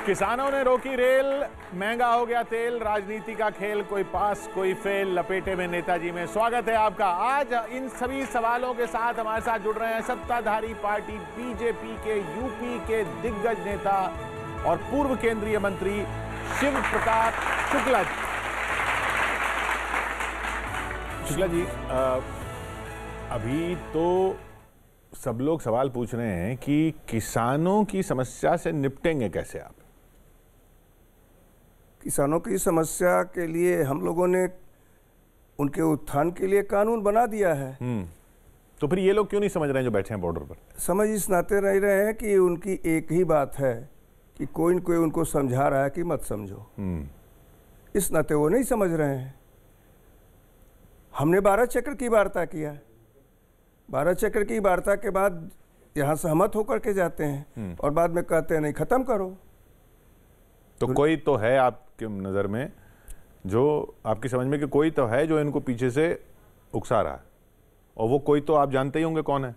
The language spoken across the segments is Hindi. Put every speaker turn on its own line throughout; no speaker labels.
किसानों ने रोकी रेल, महंगा हो गया तेल, राजनीति का खेल, कोई पास कोई फेल, लपेटे में नेताजी में। स्वागत है आपका। आज इन सभी सवालों के साथ हमारे साथ जुड़ रहे हैं सत्ताधारी पार्टी बीजेपी के यूपी के दिग्गज नेता और पूर्व केंद्रीय मंत्री शिव प्रताप शुक्ला जी। शुक्ला जी, अभी तो सब लोग सवाल पूछ रहे हैं कि किसानों की समस्या से निपटेंगे कैसे आप?
किसानों की समस्या के लिए हम लोगों ने उनके उत्थान के लिए कानून बना दिया है।
तो फिर ये लोग क्यों नहीं समझ रहे हैं जो बैठे हैं बॉर्डर पर?
समझ इस नाते रह रहे हैं कि उनकी एक ही बात है कि कोई न कोई उनको समझा रहा है कि मत समझो। इस नाते वो नहीं समझ रहे हैं। हमने 12 चक्र की वार्ता किया। 12 चक्र की वार्ता के बाद यहाँ सहमत होकर के जाते हैं और बाद में कहते हैं नहीं, खत्म करो।
तो कोई तो है आपके नज़र में, जो आपकी समझ में कि कोई तो है जो इनको पीछे से उकसा रहा है, और वो कोई तो आप जानते ही होंगे कौन है।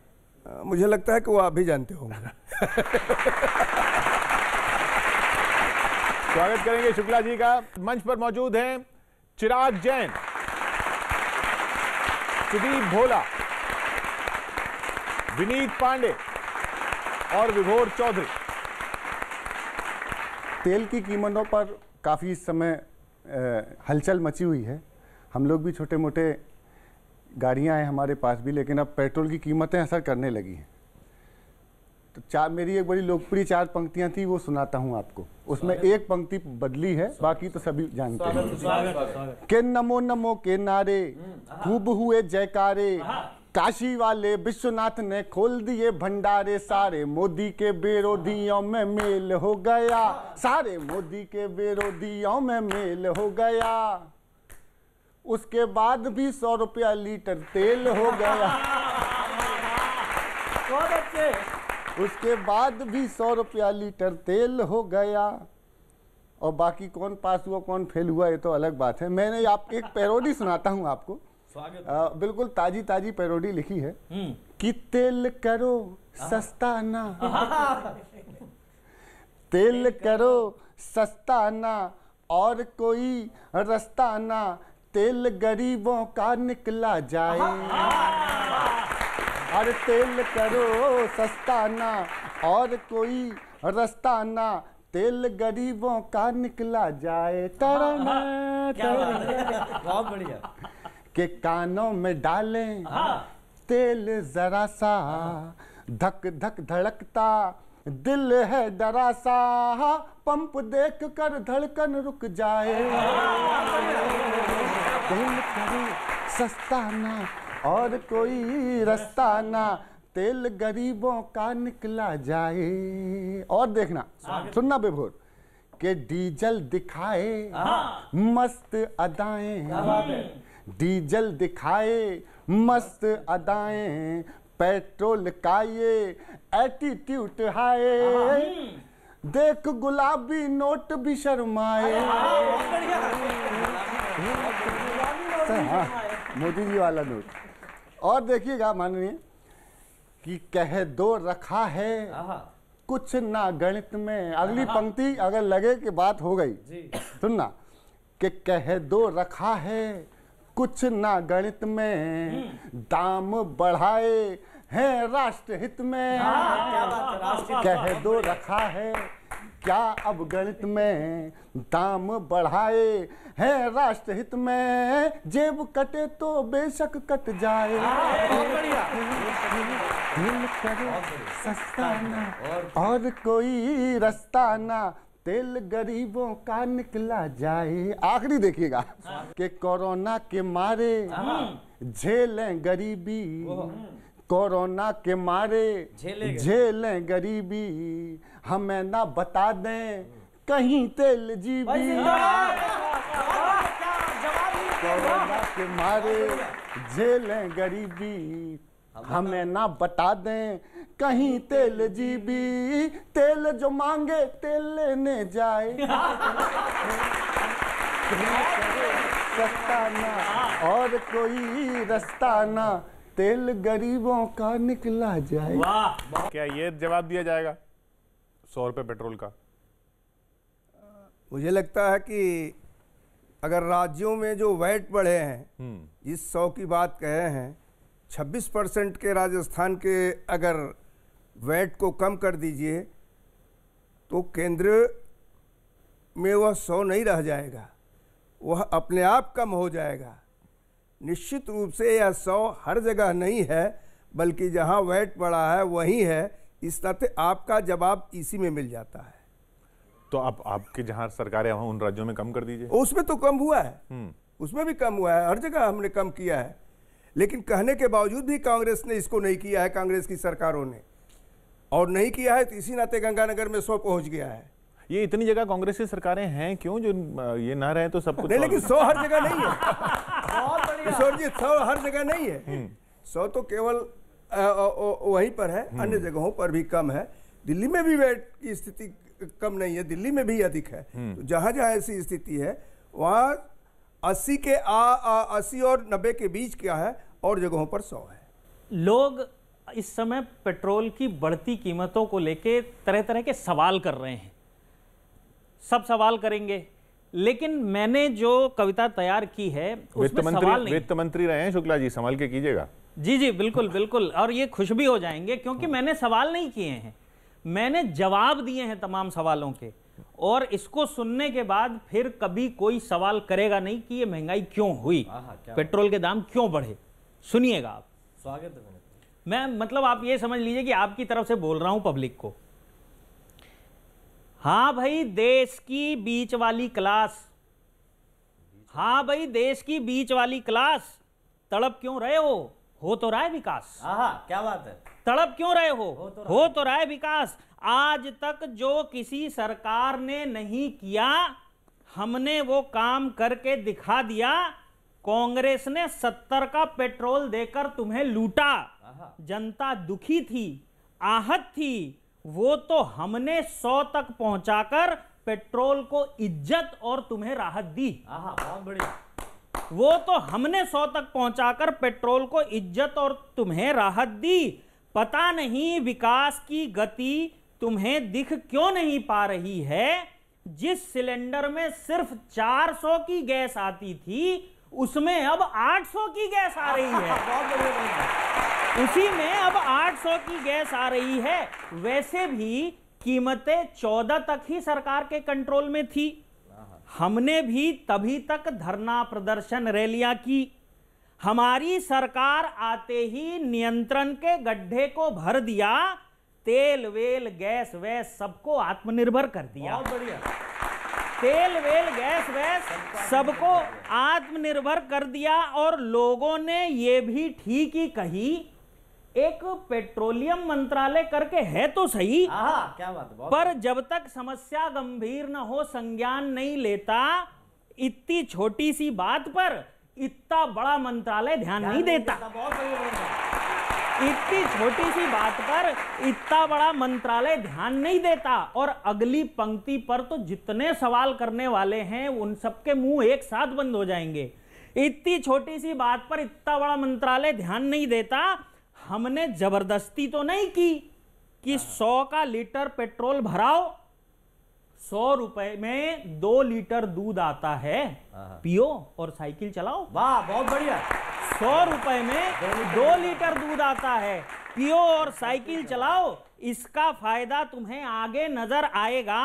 मुझे लगता है कि वो आप भी जानते होंगे।
स्वागत करेंगे शुक्ला जी का। मंच पर मौजूद हैं चिराग जैन, सुदीप भोला, विनीत पांडे और विभोर चौधरी।
तेल की कीमतों पर काफ़ी इस समय हलचल मची हुई है। हम लोग भी छोटे मोटे गाड़ियां हैं हमारे पास भी, लेकिन अब पेट्रोल की कीमतें असर करने लगी हैं। तो मेरी एक बड़ी लोकप्रिय 4 पंक्तियां थी, वो सुनाता हूं आपको। उसमें एक पंक्ति बदली है, बाकी तो सभी जानते हैं। के नमो नमो के नारे खूब हुए जयकारे, काशी वाले विश्वनाथ ने खोल दिए भंडारे, सारे मोदी के विरोधियों में मेल हो गया, सारे मोदी के विरोधियों में मेल हो गया। उसके बाद भी 100 रुपया लीटर तेल हो गया। उसके बाद भी 100 रुपया लीटर तेल हो गया। और बाकी कौन पास हुआ कौन फेल हुआ ये तो अलग बात है। मैंने आप एक पैरोडी सुनाता हूं आपको। बिल्कुल ताजी ताजी पैरोडी लिखी है कि तेल करो सस्ता ना, तेल करो सस्ता ना, और कोई रास्ता ना, तेल गरीबों का निकला जाए। अरे तेल करो सस्ता ना, और कोई रास्ता ना, तेल गरीबों का निकला जाए। तरना
बहुत बढ़िया।
के कानों में डालें तेल जरा सा, धक धक धड़कता दिल है डरा सा, पंप देख कर धड़कन रुक जाए। तेल करो सस्ता ना, और कोई रास्ता ना, तेल गरीबों का निकला जाए। और देखना, सुनना बेभोर, के डीजल दिखाए मस्त अदाएं, डीजल दिखाए मस्त अदाएं, पेट्रोल का ये एटीट्यूड हाय, देख गुलाबी नोट भी शर्माए। हाँ, मोदी जी वाला नोट। और देखिएगा माननीय कि कह दो रखा है कुछ ना गणित में। अगली पंक्ति अगर लगे कि बात हो गई, सुनना, कि कह दो रखा है कुछ ना गणित में, दाम बढ़ाए हैं राष्ट्र हित में। कह दो रखा है क्या अब गणित में, दाम बढ़ाए हैं राष्ट्र हित में, जेब कटे तो बेशक कट जाए। तेल करो सस्ता ना, और कोई रास्ता ना, तेल गरीबों का निकला जाए। आखिरी देखिएगा कि कोरोना के मारे झेलें गरीबी, कोरोना के मारे झेलें गरीबी, हमें ना बता दें कहीं तेल जीबी। कोरोना के मारे झेलें गरीबी, हमें ना बता दें कहीं तेल जीबी, तेल जो मांगे तेल लेने जाए। सस्ता ना, और कोई रास्ता ना, तेल गरीबों का निकला जाए।
क्या ये जवाब दिया जाएगा 100 रुपए पेट्रोल का?
मुझे लगता है कि अगर राज्यों में जो वैट बढ़े हैं, जिस 100 की बात कहे हैं, 26% के राजस्थान के अगर वैट को कम कर दीजिए तो केंद्र में वह 100 नहीं रह जाएगा, वह अपने आप कम हो जाएगा। निश्चित रूप से यह 100 हर जगह नहीं है, बल्कि जहां वैट बढ़ा है वही है। इस नाते आपका जवाब इसी में मिल जाता है।
तो आपके जहां सरकार है वहां उन राज्यों में कम कर दीजिए।
उसमें तो कम हुआ है, उसमें भी कम हुआ है, हर जगह हमने कम किया है। लेकिन कहने के बावजूद भी कांग्रेस ने इसको नहीं किया है, कांग्रेस की सरकारों ने, और नहीं किया है तो इसी नाते गंगानगर में 100 पहुंच गया है।
ये इतनी जगह कांग्रेस की सरकारें हैं क्यों जो ये ना रहे तो सब कुछ
नहीं, लेकिन 100 हर जगह नहीं है किशोर जी, 100 हर जगह नहीं है। 100 तो केवल वहीं पर है, अन्य जगहों पर भी कम है। दिल्ली में भी वैट की स्थिति कम नहीं है, दिल्ली में भी अधिक है। तो जहां जहां ऐसी स्थिति है वहां 80 और 90 के बीच क्या है, और जगहों पर 100 है।
लोग इस समय पेट्रोल की बढ़ती कीमतों को लेके तरह तरह के सवाल कर रहे हैं, सब सवाल करेंगे, लेकिन मैंने जो कविता तैयार की है उसमें सवाल नहीं।
वित्त मंत्री रहे हैं शुक्ला जी, संभाल के कीजिएगा।
जी जी बिल्कुल बिल्कुल, और ये खुश भी हो जाएंगे क्योंकि मैंने सवाल नहीं किए हैं, मैंने जवाब दिए हैं तमाम सवालों के। और इसको सुनने के बाद फिर कभी कोई सवाल करेगा नहीं कि ये महंगाई क्यों हुई, पेट्रोल के दाम क्यों बढ़े। सुनिएगा आप।
स्वागत है।
मैं मतलब आप ये समझ लीजिए कि आपकी तरफ से बोल रहा हूं पब्लिक को। हाँ भाई, देश की बीच वाली क्लास, हाँ भाई देश की बीच वाली क्लास, तड़प क्यों रहे हो तो रहा है विकास।
क्या बात है।
तड़प क्यों रहे हो तो रहा है विकास। आज तक जो किसी सरकार ने नहीं किया, हमने वो काम करके दिखा दिया। कांग्रेस ने 70 का पेट्रोल देकर तुम्हें लूटा, जनता दुखी थी, आहत थी, वो तो हमने 100 तक पहुंचाकर पेट्रोल को इज्जत और तुम्हें राहत दी।
बहुत बढ़िया।
वो तो हमने 100 तक पहुंचाकर पेट्रोल को इज्जत और तुम्हें राहत दी। पता नहीं विकास की गति तुम्हें दिख क्यों नहीं पा रही है। जिस सिलेंडर में सिर्फ 400 की गैस आती थी, उसमें अब 800 की गैस आ रही है। उसी में अब 800 की गैस आ रही है। वैसे भी कीमतें 14 तक ही सरकार के कंट्रोल में थी। हमने भी तभी तक धरना प्रदर्शन रैलियां की। हमारी सरकार आते ही नियंत्रण के गड्ढे को भर दिया, तेल वेल गैस वैस सबको आत्मनिर्भर कर दिया।
बहुत बढ़िया।
तेल वेल गैस वैस सबको आत्मनिर्भर कर दिया। और लोगों ने ये भी ठीक ही कही, एक पेट्रोलियम मंत्रालय करके है तो सही,
क्या बात है,
पर जब तक समस्या गंभीर न हो संज्ञान नहीं लेता। इतनी छोटी सी बात पर इतना बड़ा मंत्रालय ध्यान नहीं देता। इतनी छोटी सी बात पर इतना बड़ा मंत्रालय ध्यान नहीं देता। और अगली पंक्ति पर तो जितने सवाल करने वाले हैं उन सबके मुंह एक साथ बंद हो जाएंगे। इतनी छोटी सी बात पर इतना बड़ा मंत्रालय ध्यान नहीं देता। हमने जबरदस्ती तो नहीं की कि 100 का लीटर पेट्रोल भराओ, 100 रुपए में 2 लीटर दूध आता है, पियो और साइकिल चलाओ।
वाह, बहुत बढ़िया।
100 रुपए में 2 लीटर दूध आता है, पियो और साइकिल चलाओ। इसका फायदा तुम्हें आगे नजर आएगा,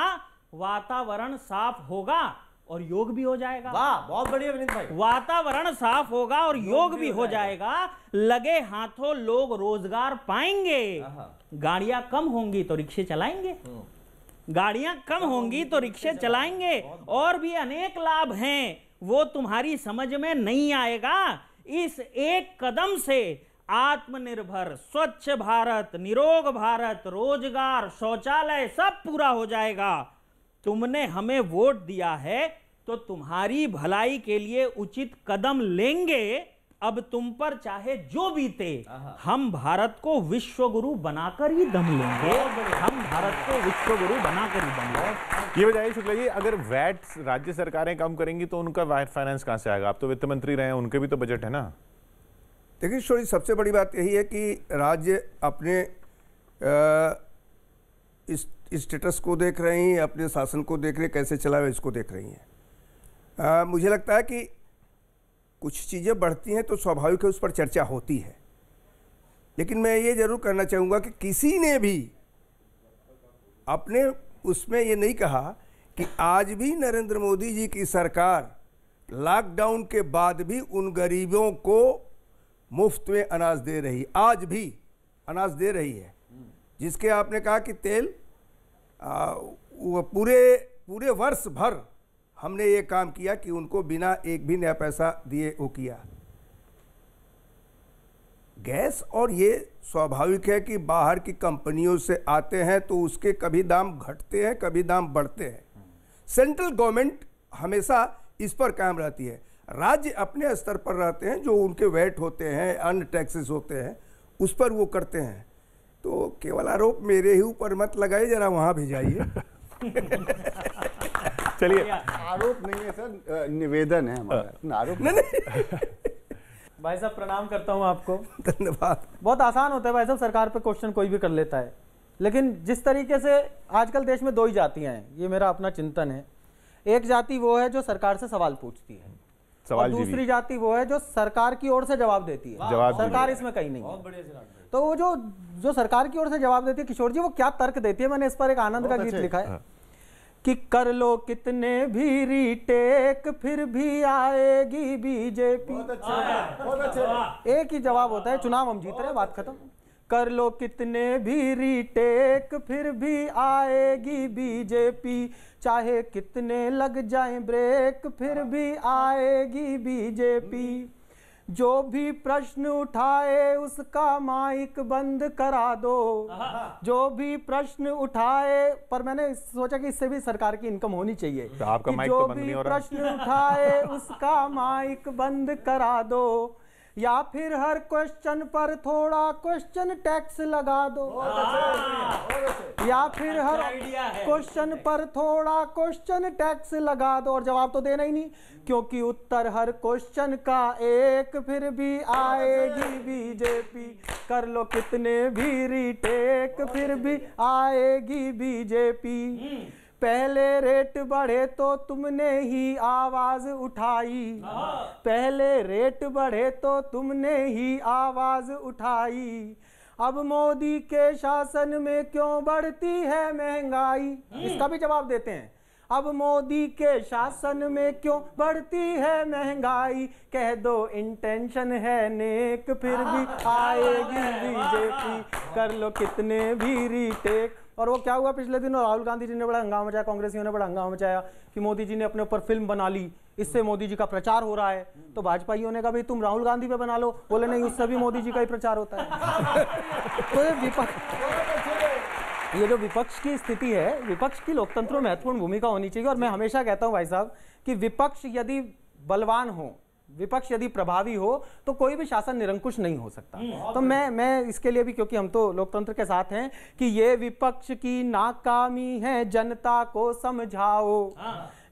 वातावरण साफ होगा और योग भी हो जाएगा।
वाह, बहुत बढ़िया विनीत भाई।
वातावरण साफ होगा और योग भी हो जाएगा। लगे हाथों लोग रोजगार पाएंगे। गाड़ियां कम होंगी तो रिक्शे चलाएंगे, गाड़ियां कम होंगी तो रिक्शे चलाएंगे। और भी अनेक लाभ हैं, वो तुम्हारी समझ में नहीं आएगा। इस एक कदम से आत्मनिर्भर, स्वच्छ भारत, निरोग भारत, रोजगार, शौचालय सब पूरा हो जाएगा। तुमने हमें वोट दिया है तो तुम्हारी भलाई के लिए उचित कदम लेंगे। अब तुम पर चाहे जो बीते, हम भारत को विश्व गुरु बनाकर ही दम लेंगे। हम भारत को विश्व गुरु बनाकर ही दम लेंगे।
ये बताइए शुक्ला जी, अगर वैट राज्य सरकारें कम करेंगी तो उनका वैट फाइनेंस कहां से आएगा? आप तो वित्त मंत्री रहे हैं, उनके भी तो बजट है ना।
देखिए किशोर जी, सबसे बड़ी बात यही है कि राज्य अपने स्टेटस को देख रही हैं, अपने शासन को देख रही हैं, कैसे चला है इसको देख रही हैं। मुझे लगता है कि कुछ चीज़ें बढ़ती हैं तो स्वाभाविक है उस पर चर्चा होती है, लेकिन मैं ये जरूर करना चाहूँगा कि किसी ने भी अपने उसमें ये नहीं कहा कि आज भी नरेंद्र मोदी जी की सरकार लॉकडाउन के बाद भी उन गरीबों को मुफ्त में अनाज दे रही, आज भी अनाज दे रही है। जिसके आपने कहा कि तेल वो पूरे वर्ष भर हमने ये काम किया कि उनको बिना एक भी नया पैसा दिए वो किया। गैस और ये स्वाभाविक है कि बाहर की कंपनियों से आते हैं तो उसके कभी दाम घटते हैं कभी दाम बढ़ते हैं। सेंट्रल गवर्नमेंट हमेशा इस पर कायम रहती है, राज्य अपने स्तर पर रहते हैं, जो उनके वैट होते हैं, अन्य टैक्सेस होते हैं, उस पर वो करते हैं। तो केवल आरोप मेरे ही ऊपर मत लगाइए, जरा वहाँ भेजाइए।
चलिए,
आरोप नहीं है सर, निवेदन है हमारा, आरोप
नहीं।
भाई साहब प्रणाम करता हूं आपको।
धन्यवाद।
बहुत आसान होता है भाई साहब, सरकार पे क्वेश्चन कोई भी कर लेता है, लेकिन जिस तरीके से आजकल देश में दो ही जातियां हैं, ये मेरा अपना चिंतन है। एक जाति वो है जो सरकार से सवाल पूछती है, और दूसरी जाति वो है जो सरकार की ओर से जवाब देती है। सरकार इसमें कहीं नहीं है। तो वो जो सरकार की ओर से जवाब देती है, किशोर जी वो क्या तर्क देती है, मैंने इस पर एक आनंद का गीत लिखा है कि कर लो कितने भी रीटेक फिर भी आएगी बीजेपी।
बहुत अच्छे।
एक ही जवाब होता है, चुनाव हम जीत रहे, बात खत्म। कर लो कितने भी रीटेक फिर भी आएगी बीजेपी, चाहे कितने लग जाएं ब्रेक फिर भी आएगी बीजेपी। जो भी प्रश्न उठाए उसका माइक बंद करा दो, जो भी प्रश्न उठाए, पर मैंने सोचा कि इससे भी सरकार की इनकम होनी चाहिए।
तो आपका माइक
जो
तो बंद
भी
नहीं हो रहा।
प्रश्न उठाए उसका माइक बंद करा दो, या फिर हर क्वेश्चन पर थोड़ा क्वेश्चन टैक्स लगा दो, या फिर हर क्वेश्चन पर थोड़ा क्वेश्चन टैक्स लगा दो। और जवाब तो देना ही नहीं, क्योंकि उत्तर हर क्वेश्चन का एक फिर भी आएगी बीजेपी। कर लो कितने भी रीटेक फिर भी आएगी बीजेपी। पहले रेट बढ़े तो तुमने ही आवाज उठाई, पहले रेट बढ़े तो तुमने ही आवाज उठाई। अब मोदी के शासन में क्यों बढ़ती है महंगाई, इसका भी जवाब देते हैं। अब मोदी के शासन में क्यों बढ़ती है महंगाई, कह दो इंटेंशन है नेक फिर भी आएगी बीजेपी। कर लो कितने भी रीटेक। और वो क्या हुआ पिछले दिनों, राहुल गांधी जी ने बड़ा हंगामा मचाया, कांग्रेसियों ने बड़ा हंगामा मचाया कि मोदी जी ने अपने ऊपर फिल्म बना ली, इससे मोदी जी का प्रचार हो रहा है। तो भाजपाइयों ने कहा भाई तुम राहुल गांधी पे बना लो, बोले नहीं उससे भी मोदी जी का ही प्रचार होता है। तो ये जो विपक्ष की स्थिति है, विपक्ष की लोकतंत्र में महत्वपूर्ण भूमिका होनी चाहिए। और मैं हमेशा कहता हूं भाई साहब कि विपक्ष यदि बलवान हो, विपक्ष यदि प्रभावी हो, तो कोई भी शासन निरंकुश नहीं हो सकता। तो मैं इसके लिए भी, क्योंकि हम तो लोकतंत्र के साथ हैं, कि ये विपक्ष की नाकामी है जनता को समझाओ।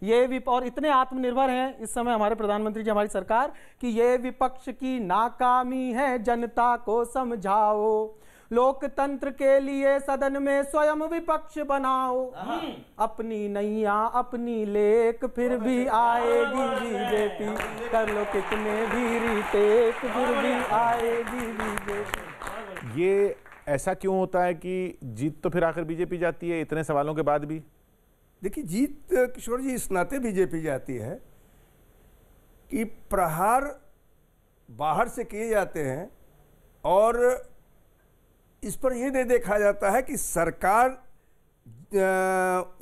ये और इतने आत्मनिर्भर हैं इस समय हमारे प्रधानमंत्री जी, हमारी सरकार, कि ये विपक्ष की नाकामी है जनता को समझाओ। लोकतंत्र के लिए सदन में स्वयं विपक्ष बनाओ, अपनी नैया अपनी लेक फिर भी आएगी बीजेपी। कर लो कितने भी रीटेक फिर भी आएगी बीजेपी।
ये ऐसा क्यों होता है कि जीत तो फिर आखिर बीजेपी जाती है इतने सवालों के बाद भी?
देखिए, जीत किशोर जी इस नाते बीजेपी जाती है कि प्रहार बाहर से किए जाते हैं और इस पर यह नहीं देखा जाता है कि सरकार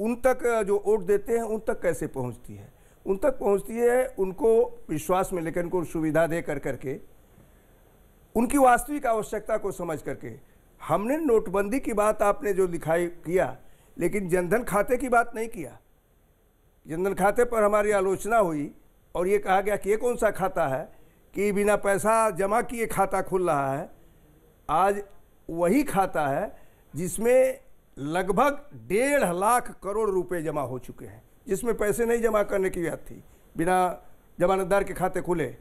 उन तक जो वोट देते हैं उन तक कैसे पहुंचती है। उन तक पहुंचती है उनको विश्वास में लेकर, उनको सुविधा दे करके, उनकी वास्तविक आवश्यकता को समझ करके। हमने नोटबंदी की बात आपने जो दिखाई किया, लेकिन जनधन खाते की बात नहीं किया। जनधन खाते पर हमारी आलोचना हुई और ये कहा गया कि ये कौन सा खाता है कि बिना पैसा जमा किए खाता खुल रहा है। आज वही खाता है जिसमें लगभग 1.5 लाख करोड़ रुपए जमा हो चुके हैं, जिसमें पैसे नहीं जमा करने की बात थी, बिना जमानतदार के खाते खुले।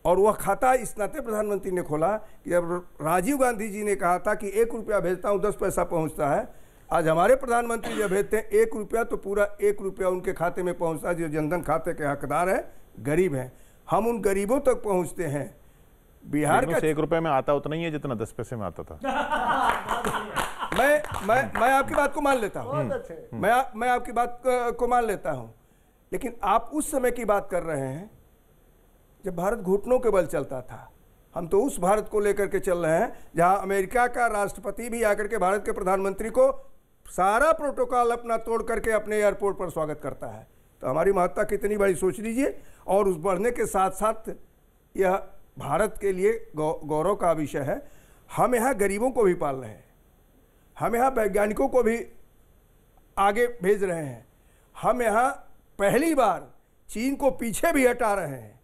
और वह खाता इस नाते प्रधानमंत्री ने खोला कि जब राजीव गांधी जी ने कहा था कि 1 रुपया भेजता हूँ 10 पैसा पहुँचता है, आज हमारे प्रधानमंत्री जब भेजते हैं 1 रुपया तो पूरा 1 रुपया उनके खाते में पहुंचता है, जो जनधन खाते के हकदार हैं, गरीब हैं। हम उन गरीबों तक पहुंचते हैं। बिहार का
1 रुपए में आता उतना ही है जितना 10 पैसे में आता था।
मैं आपकी बात को मान लेता हूँ, मैं आपकी बात को मान लेता हूँ, लेकिन आप उस समय की बात कर रहे हैं जब भारत घुटनों के बल चलता था। हम तो उस भारत को लेकर के चल रहे हैं जहां अमेरिका का राष्ट्रपति भी आकर के भारत के प्रधानमंत्री को सारा प्रोटोकॉल अपना तोड़ करके अपने एयरपोर्ट पर स्वागत करता है। तो हमारी महत्ता कितनी बड़ी सोच लीजिए। और उस बढ़ने के साथ साथ यह भारत के लिए गौरव का विषय है। हम यहाँ गरीबों को भी पाल रहे हैं, हम यहाँ वैज्ञानिकों को भी आगे भेज रहे हैं, हम यहाँ पहली बार चीन को पीछे भी हटा रहे हैं।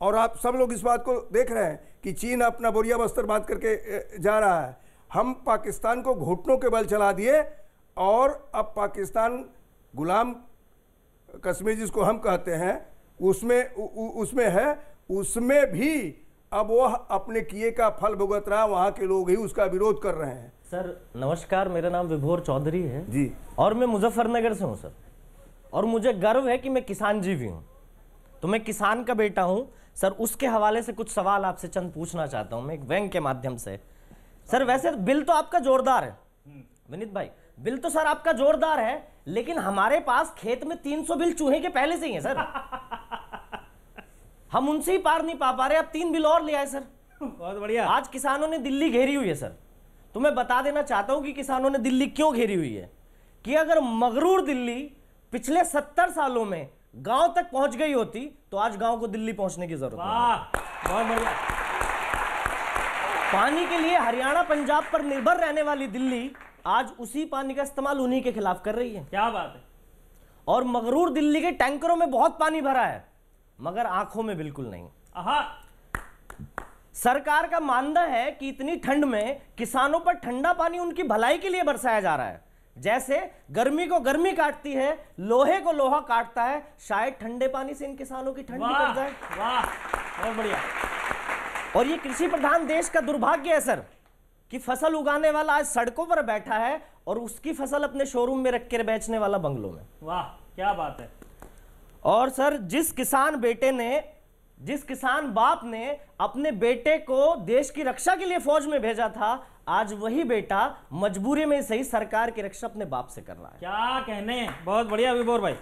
और आप सब लोग इस बात को देख रहे हैं कि चीन अपना बोरिया बस्तर बांध करके जा रहा है। हम पाकिस्तान को घुटनों के बल चला दिए और अब पाकिस्तान गुलाम कश्मीर जिसको हम कहते हैं उसमें है, उसमें भी अब वह अपने किए का फल भुगत रहा है। वहाँ के लोग ही उसका विरोध कर रहे हैं।
सर नमस्कार, मेरा नाम विभोर चौधरी है
जी,
और मैं मुजफ्फरनगर से हूँ सर। और मुझे गर्व है कि मैं किसान जीवी हूँ, तो मैं किसान का बेटा हूँ सर। उसके हवाले से कुछ सवाल आपसे चंद पूछना चाहता हूँ मैं एक व्यंग के माध्यम से। सर वैसे बिल तो आपका जोरदार है विनीत भाई, बिल तो सर आपका जोरदार है, लेकिन हमारे पास खेत में 300 बिल चूहे के पहले से ही है सर। हम उनसे ही पार नहीं पा रहे, अब 3 बिल और ले आए सर।
बहुत बढ़िया।
आज किसानों ने दिल्ली घेरी हुई है सर। तो मैं बता देना चाहता हूं कि किसानों ने दिल्ली क्यों घेरी हुई है, कि अगर मगरूर दिल्ली पिछले 70 सालों में गांव तक पहुंच गई होती तो आज गांव को दिल्ली पहुंचने की जरूरत नहीं।
बहुत बढ़िया।
पानी के लिए हरियाणा पंजाब पर निर्भर रहने वाली दिल्ली आज उसी पानी का इस्तेमाल उन्हीं के खिलाफ कर रही है।
क्या बात है।
और मगरूर दिल्ली के टैंकरों में बहुत पानी भरा है, मगर आंखों में बिल्कुल नहीं। सरकार का मानना है कि इतनी ठंड में किसानों पर ठंडा पानी उनकी भलाई के लिए बरसाया जा रहा है। जैसे गर्मी को गर्मी काटती है, लोहे को लोहा काटता है, शायद ठंडे पानी से इन किसानों की ठंड निकल जाए।
वाह, बहुत बढ़िया।
और ये कृषि प्रधान देश का दुर्भाग्य है सर, कि फसल उगाने वाला आज सड़कों पर बैठा है और उसकी फसल अपने शोरूम में रख कर बेचने वाला बंगलों में।
वाह, क्या बात है।
और सर जिस किसान बाप ने अपने बेटे को देश की रक्षा के लिए फौज में भेजा था, आज वही बेटा मजबूरी में सही सरकार की रक्षा अपने बाप से कर रहा है।
क्या कहने, बहुत बढ़िया विभोर भाई।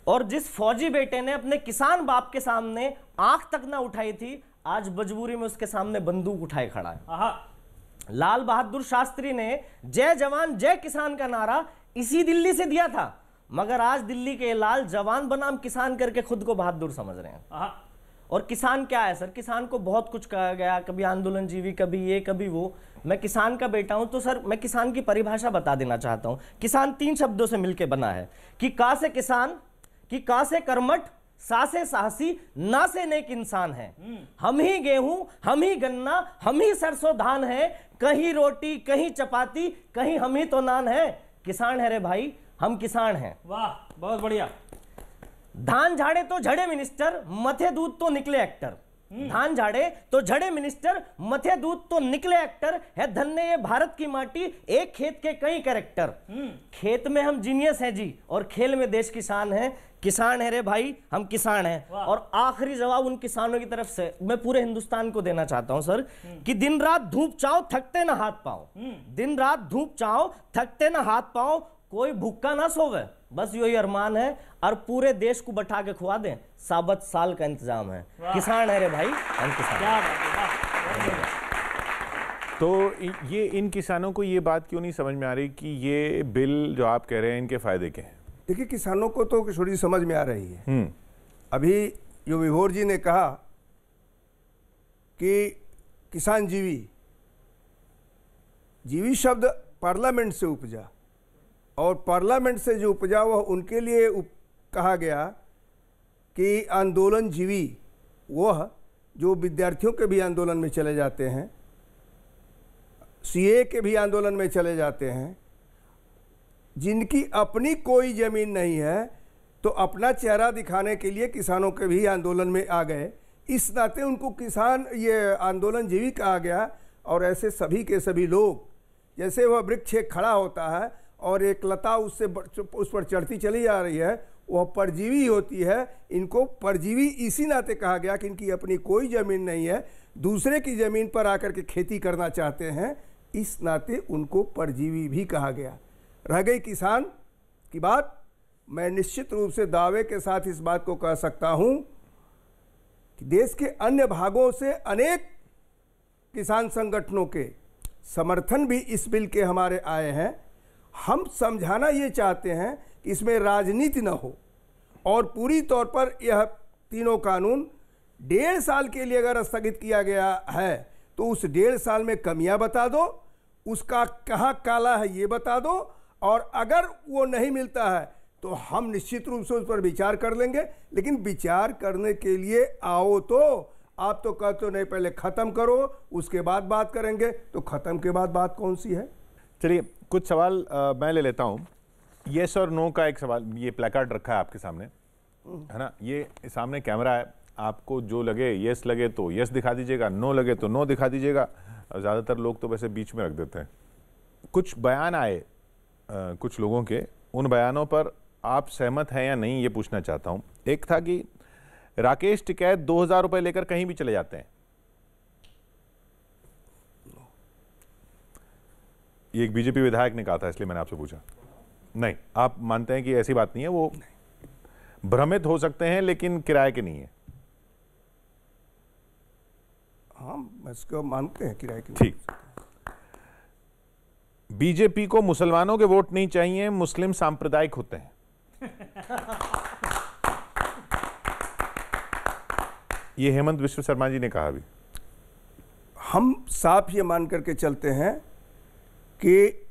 और जिस फौजी बेटे ने अपने किसान बाप के सामने आंख तक ना उठाई थी, आज मजबूरी में उसके सामने बंदूक उठाए खड़ा है। लाल बहादुर शास्त्री ने जय जवान जय किसान का नारा इसी दिल्ली से दिया था, मगर आज दिल्ली के लाल जवान बनाम किसान करके खुद को बहादुर समझ रहे हैं। और किसान क्या है सर, किसान को बहुत कुछ कहा गया, कभी आंदोलन जीवी, कभी ये कभी वो। मैं किसान का बेटा हूं, तो सर मैं किसान की परिभाषा बता देना चाहता हूं। किसान 3 शब्दों से मिलकर बना है, कि का से किसान, कि का से कर्मठ, सा से साहसी, ना से नेक इंसान है। हम ही गेहूं, हम ही गन्ना, हम ही सरसों धान है, कहीं रोटी कहीं चपाती, कहीं हम ही तो नान है। किसान है रे भाई, हम किसान हैं।
वाह, बहुत बढ़िया।
धान झाड़े तो झड़े मिनिस्टर, मथे दूध तो निकले एक्टर। धान झाड़े तो झड़े मिनिस्टर, मथे दूध तो निकले एक्टर। है धन्य ये भारत की माटी, एक खेत के कई कैरेक्टर। खेत में हम जीनियस हैं जी, और खेल में देश किसान है। किसान है रे भाई, हम किसान हैं। और आखिरी जवाब उन किसानों की तरफ से मैं पूरे हिंदुस्तान को देना चाहता हूं सर, कि दिन रात धूप चाओ थकते ना हाथ पाओ। दिन रात धूप चाओ थकते ना हाथ पाओ, कोई भूखा ना सोवे, बस यही अरमान है। और पूरे देश को बैठा के खुआ दें, साबत साल का इंतजाम है। किसान है रे भाई, हम किसान।
क्या बात है।
तो ये इन किसानों को ये बात क्यों नहीं समझ में आ रही कि ये बिल जो आप कह रहे हैं इनके फायदे क्या हैं?
देखिए, किसानों को तो थोड़ी समझ में आ रही है। अभी जो विभोर जी ने कहा कि किसान जीवी शब्द पार्लियामेंट से उपजा, और पार्लियामेंट से जो उपजा वह उनके लिए कहा गया कि आंदोलन जीवी वह जो विद्यार्थियों के भी आंदोलन में चले जाते हैं, सीए के भी आंदोलन में चले जाते हैं, जिनकी अपनी कोई ज़मीन नहीं है, तो अपना चेहरा दिखाने के लिए किसानों के भी आंदोलन में आ गए। इस नाते उनको किसान ये आंदोलन जीवी कहा गया। और ऐसे सभी के सभी लोग, जैसे वह वृक्ष खड़ा होता है और एक लता उससे उस पर चढ़ती चली जा रही है, वह परजीवी होती है। इनको परजीवी इसी नाते कहा गया कि इनकी अपनी कोई ज़मीन नहीं है, दूसरे की ज़मीन पर आकर के खेती करना चाहते हैं, इस नाते उनको परजीवी भी कहा गया। रह गई किसान की बात, मैं निश्चित रूप से दावे के साथ इस बात को कह सकता हूं कि देश के अन्य भागों से अनेक किसान संगठनों के समर्थन भी इस बिल के हमारे आए हैं। हम समझाना ये चाहते हैं कि इसमें राजनीति न हो और पूरी तौर पर यह तीनों कानून 1.5 साल के लिए अगर स्थगित किया गया है तो उस 1.5 साल में कमियां बता दो, उसका कहाँ काला है ये बता दो, और अगर वो नहीं मिलता है तो हम निश्चित रूप से उस पर विचार कर लेंगे। लेकिन विचार करने के लिए आओ तो आप तो कहते हो नहीं पहले ख़त्म करो उसके बाद बात करेंगे, तो ख़त्म के बाद बात कौन सी है?
चलिए कुछ सवाल मैं ले लेता हूँ। येस और नो का एक सवाल, ये प्लेकार्ड रखा है आपके सामने, है ना, ये सामने कैमरा है, आपको जो लगे येस लगे तो येस दिखा दीजिएगा, नो लगे तो नो दिखा दीजिएगा। ज़्यादातर लोग तो वैसे बीच में रख देते हैं। कुछ बयान आए कुछ लोगों के, उन बयानों पर आप सहमत हैं या नहीं ये पूछना चाहता हूँ। एक था कि राकेश टिकैत 2000 रुपए लेकर कहीं भी चले जाते हैं, ये एक बीजेपी विधायक ने कहा था, इसलिए मैंने आपसे पूछा। नहीं, आप मानते हैं कि ऐसी बात नहीं है, वो भ्रमित हो सकते हैं लेकिन किराए के नहीं है?
हाँ, इसको मानते हैं किराए के।
ठीक। बीजेपी को मुसलमानों के वोट नहीं चाहिए, मुस्लिम सांप्रदायिक होते हैं। ये हेमंत विश्व शर्मा जी ने कहा अभी।
हम साफ ये मान करके चलते हैं कि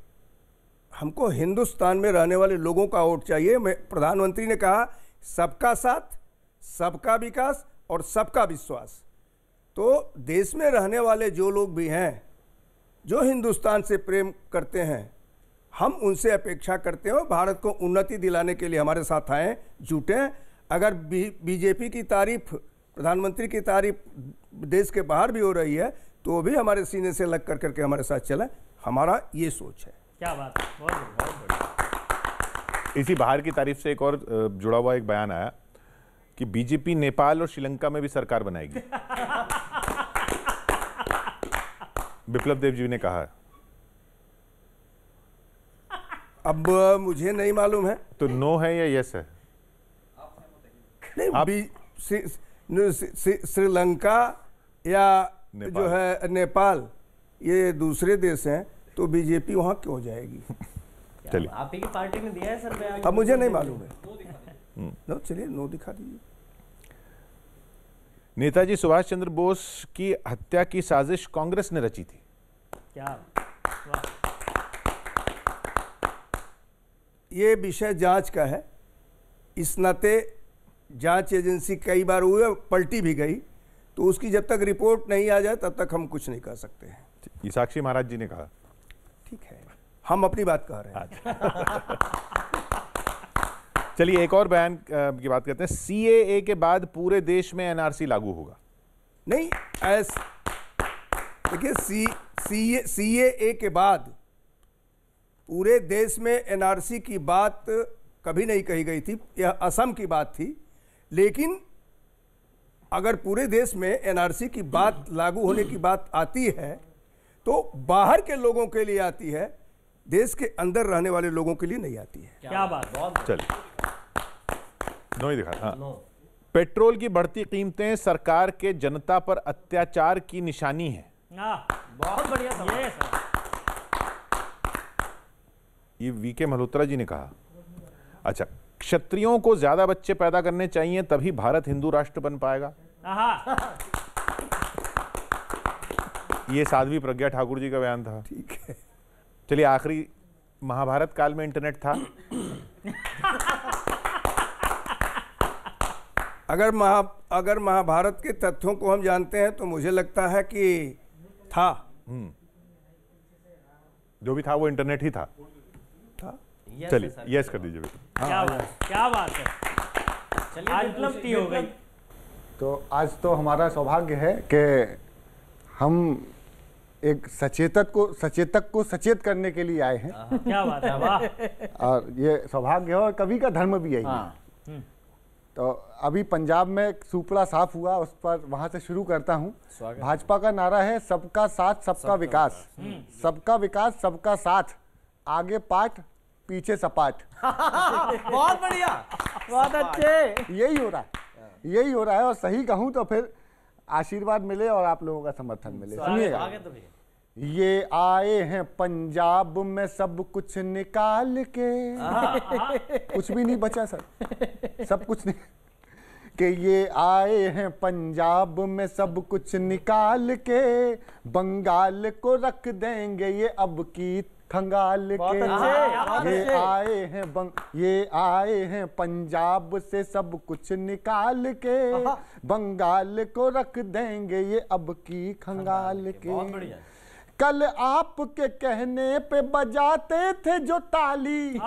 हमको हिंदुस्तान में रहने वाले लोगों का वोट चाहिए। प्रधानमंत्री ने कहा सबका साथ, सबका विकास और सबका विश्वास। तो देश में रहने वाले जो लोग भी हैं, जो हिंदुस्तान से प्रेम करते हैं, हम उनसे अपेक्षा करते हैं भारत को उन्नति दिलाने के लिए हमारे साथ आएँ, जुटें। अगर बीजेपी की तारीफ, प्रधानमंत्री की तारीफ देश के बाहर भी हो रही है तो भी हमारे सीने से लग कर करके हमारे साथ चलें, हमारा ये सोच है।
क्या बात है, बहुत बढ़िया।
इसी बाहर की तारीफ से एक और जुड़ा हुआ एक बयान आया कि बीजेपी नेपाल और श्रीलंका में भी सरकार बनाएगी। बिप्लब देव जी ने कहा है।
अब मुझे नहीं मालूम है,
तो नो है या यस है?
नहीं, श्रीलंका या जो है नेपाल, ये दूसरे देश हैं, तो बीजेपी वहां क्यों जाएगी?
चलिए,
आप ही की पार्टी ने दिया है सर बयान।
अब मुझे नहीं मालूम है। नो, चलिए नो दिखा दीजिए।
नेताजी सुभाष चंद्र बोस की हत्या की साजिश कांग्रेस ने रची थी।
क्या
ये विषय जांच का है, इस नाते जांच एजेंसी कई बार हुई, पलटी भी गई, तो उसकी जब तक रिपोर्ट नहीं आ जाए तब तक हम कुछ नहीं कर सकते हैं।
ये साक्षी महाराज जी ने कहा।
ठीक है, हम अपनी बात कह रहे हैं।
चलिए एक और बयान की बात करते हैं। सीएए के बाद पूरे देश में एनआरसी लागू होगा।
नहीं, देखिए सीएए के बाद पूरे देश में एनआरसी की बात कभी नहीं कही गई थी, यह असम की बात थी। लेकिन अगर पूरे देश में एनआरसी की बात लागू होने की बात आती है तो बाहर के लोगों के लिए आती है, देश के अंदर रहने वाले लोगों के लिए नहीं आती है।
क्या बात।
चलिए नो ही दिखा। हाँ, पेट्रोल की बढ़ती कीमतें सरकार के जनता पर अत्याचार की निशानी है।
बहुत बढ़िया सवाल।
ये वीके मल्होत्रा जी ने कहा। अच्छा, क्षत्रियों को ज्यादा बच्चे पैदा करने चाहिए तभी भारत हिंदू राष्ट्र बन पाएगा। ये साध्वी प्रज्ञा ठाकुर जी का बयान था।
ठीक है,
चलिए आखिरी, महाभारत काल में इंटरनेट था?
अगर महाभारत के तथ्यों को हम जानते हैं तो मुझे लगता है कि था।
जो भी था वो इंटरनेट ही था। चलिए यस कर दीजिए।
क्या बात है, चलिए आज उपलब्धि हो गई।
तो आज तो हमारा सौभाग्य है कि हम एक सचेतक को सचेत करने के लिए आए हैं।
क्या बात है, वाह।
और ये सौभाग्य है और कवि का धर्म भी यही है। तो अभी पंजाब में एक सुपड़ा साफ हुआ, उस पर वहां से शुरू करता हूं। भाजपा का नारा है सबका साथ सबका विकास, सबका विकास सबका साथ, आगे पाठ पीछे सपाट।
बहुत बढ़िया,
बहुत अच्छे।
यही हो रहा है और सही कहूं तो फिर आशीर्वाद मिले और आप लोगों का समर्थन मिले। सुनिएगा,
आगे तो भैया।
ये आए हैं पंजाब में सब कुछ निकाल के, कुछ भी नहीं बचा सर, सब कुछ नहीं, कि ये आए हैं पंजाब में सब कुछ निकाल के, बंगाल को रख देंगे ये अब की खंगाल के। ये आए हैं पंजाब से सब कुछ निकाल के, बंगाल को रख देंगे ये अब की खंगाल के। कल आपके कहने पे बजाते थे जो ताली,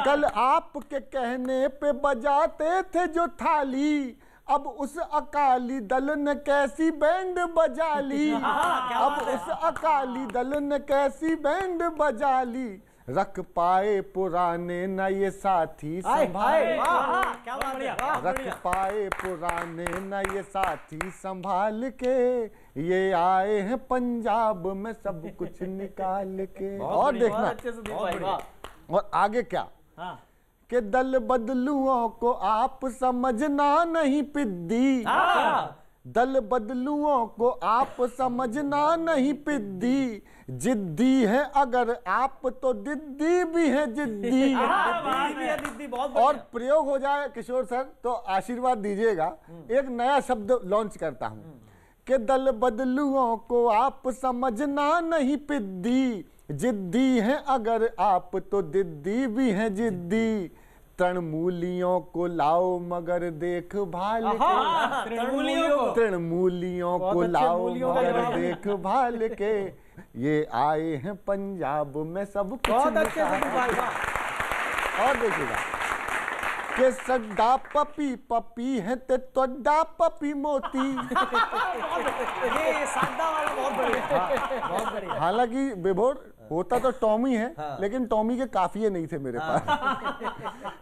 कल आपके कहने पे बजाते थे जो थाली, अब उस अकाली दल ने कैसी बैंड बजा ली, अब उस अकाली दल ने कैसी बैंड बजा ली, रख पाए पुराने न ये साथी संभाल, रख पाए पुराने न ये साथी संभाल के, ये आए हैं पंजाब में सब कुछ निकाल के। और देखना, और आगे क्या कि दल बदलुओं को आप समझना नहीं पिद्दी, दल बदलुओं को आप समझना नहीं पिद्दी, जिद्दी है अगर आप तो दिद्दी भी है जिद्दी। और प्रयोग हो जाए किशोर सर तो आशीर्वाद दीजिएगा। एक नया शब्द लॉन्च करता हूं कि दल बदलुओं को आप समझना नहीं पिद्दी, जिद्दी है अगर आप तो दिद्दी भी है जिद्दी, तृणमूलियों को लाओ मगर देखभाल के, तृणमूलियों को लाओ मगर देखभाल के, ये आए हैं पंजाब में सब कुछ। और देखिएगा कि सड्डा पपी पपी है ते तोड्डा पपी मोती।
ये सादा वाला बहुत बढ़िया।
हालांकि विभोर होता तो टॉमी है, लेकिन टॉमी के काफिये नहीं थे मेरे पास।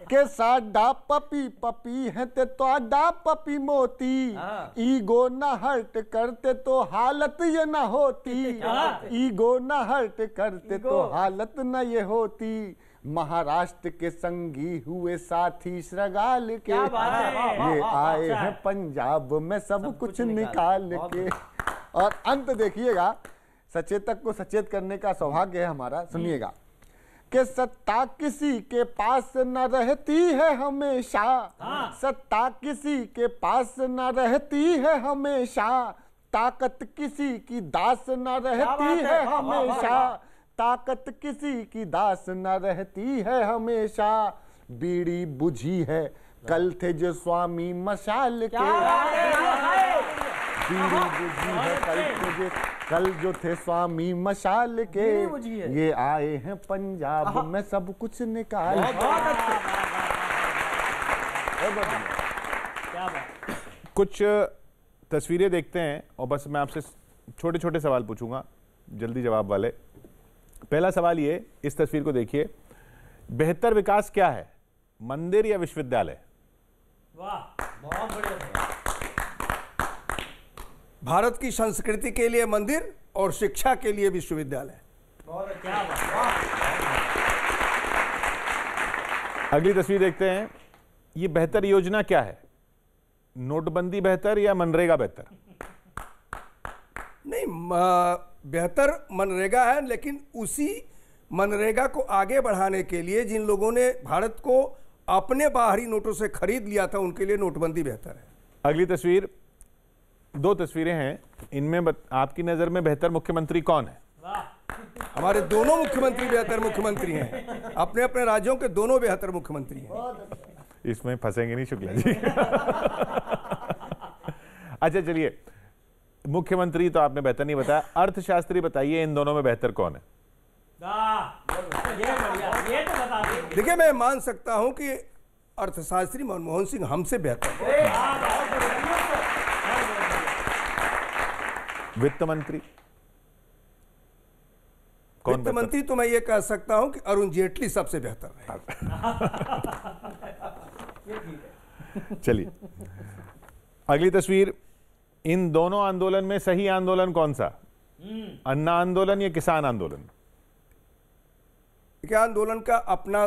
के साडा पपी पपी है ते तोड्डा पपी मोती, ईगो न हर्ट करते तो हालत ये न होती, ईगो न हर्ट करते तो हालत न ये होती, महाराष्ट्र के संगी हुए साथी श्रगाल के, ये आए हैं पंजाब में सब कुछ निकाल के। और अंत देखिएगा, सचेतक को सचेत करने का सौभाग्य है हमारा। सुनिएगा कि सत्ता किसी के पास न रहती है हमेशा, सत्ता किसी के पास न रहती है हमेशा, ताकत किसी की दास न रहती है हमेशा, ताकत किसी की दास न रहती है हमेशा, बीड़ी बुझी है कल थे जो स्वामी मशाल के, बीड़ी बुझी है कल जो थे स्वामी मशाल के, ये आए हैं पंजाब में सब कुछ निकाल।
कुछ तस्वीरें देखते हैं और बस मैं आपसे छोटे छोटे सवाल पूछूंगा, जल्दी जवाब वाले। पहला सवाल ये, इस तस्वीर को देखिए, बेहतर विकास क्या है, मंदिर या विश्वविद्यालय?
वाह, बहुत बढ़िया।
भारत की संस्कृति के लिए मंदिर और शिक्षा के लिए विश्वविद्यालय।
बहुत अच्छा।
अगली तस्वीर देखते हैं, ये बेहतर योजना क्या है, नोटबंदी बेहतर या मनरेगा बेहतर?
नहीं, बेहतर मनरेगा है, लेकिन उसी मनरेगा को आगे बढ़ाने के लिए जिन लोगों ने भारत को अपने बाहरी नोटों से खरीद लिया था, उनके लिए नोटबंदी बेहतर है।
अगली तस्वीर, दो तस्वीरें हैं, इनमें आपकी नजर में बेहतर मुख्यमंत्री कौन है?
हमारे दोनों मुख्यमंत्री बेहतर मुख्यमंत्री हैं, अपने अपने राज्यों के दोनों बेहतर मुख्यमंत्री हैं।
इसमें फंसेंगे नहीं शुक्ला जी। अच्छा चलिए, मुख्यमंत्री तो आपने बेहतर नहीं बताया, अर्थशास्त्री बताइए इन दोनों में बेहतर कौन है?
ये तो बता दीजिए।
देखिए, मैं मान सकता हूं कि अर्थशास्त्री मनमोहन सिंह हमसे बेहतर है।
वित्त मंत्री? कौन
वित्त मंत्री तो मैं ये कह सकता हूं कि अरुण जेटली सबसे बेहतर है।
चलिए अगली तस्वीर, इन दोनों आंदोलन में सही आंदोलन कौन सा? अन्ना आंदोलन या किसान आंदोलन?
क्या आंदोलन का अपना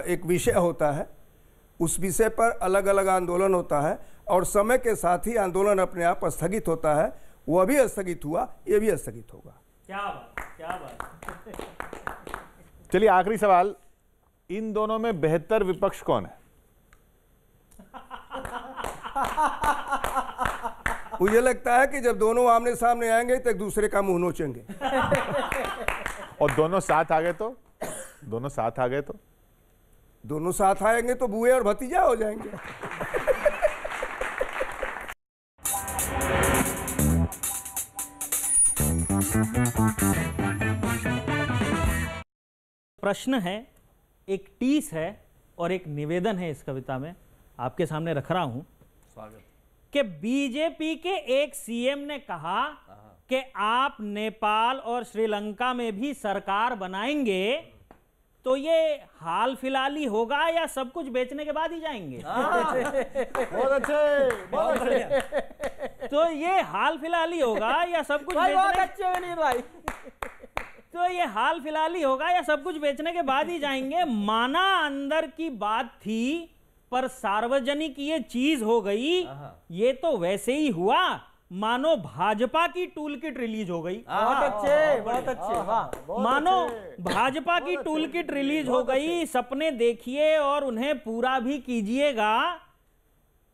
एक विषय होता है, उस विषय पर अलग अलग आंदोलन होता है और समय के साथ ही आंदोलन अपने आप स्थगित होता है। वह भी स्थगित हुआ, यह भी स्थगित होगा।
क्या बात, क्या बात।
चलिए आखिरी सवाल, इन दोनों में बेहतर विपक्ष कौन है?
मुझे लगता है कि जब दोनों आमने सामने आएंगे तो एक दूसरे का मुंह नोचेंगे।
और दोनों साथ आ गए तो? दोनों साथ आ गए तो?
दोनों साथ आएंगे तो बुए और भतीजा हो जाएंगे।
प्रश्न है, एक टीस है और एक निवेदन है इस कविता में, आपके सामने रख रहा हूं। स्वागत। कि बीजेपी के एक सीएम ने कहा कि आप नेपाल और श्रीलंका में भी सरकार बनाएंगे तो ये हाल फिलहाल ही होगा या सब कुछ बेचने के बाद ही जाएंगे?
बहुत अच्छे, बहुत अच्छे।
तो ये हाल फिलहाल ही होगा या सब कुछ तो ये हाल फिलहाल ही होगा या सब कुछ बेचने के बाद ही जाएंगे? माना अंदर की बात थी पर सार्वजनिक ये चीज हो गई। ये तो वैसे ही हुआ मानो भाजपा की टूल किट रिलीज हो गई।
बहुत अच्छे, बहुत अच्छे, वाह।
मानो भाजपा की टूल किट रिलीज हो गई। सपने देखिए और उन्हें पूरा भी कीजिएगा।